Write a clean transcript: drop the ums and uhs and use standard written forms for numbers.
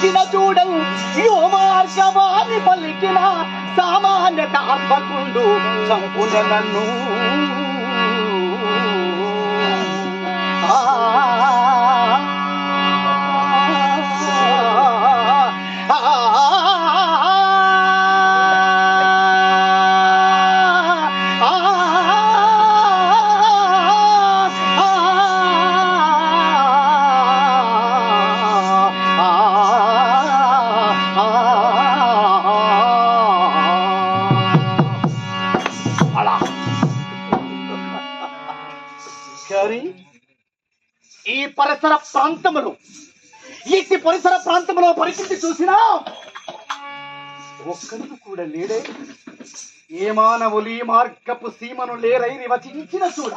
పలికిన చూడవు యో మార్గవాణి పలికిన సామాన్య తాపకుండు సంపున నన్ను ఈ పరిసర ప్రాంతములు ఇట్టి పరిసర ప్రాంతంలో పరిస్థితి చూసినా ఒక్కడు కూడా లేడే. ఏ మానవులు ఈ మార్గపు సీమను లేరైని వచించిన చూడ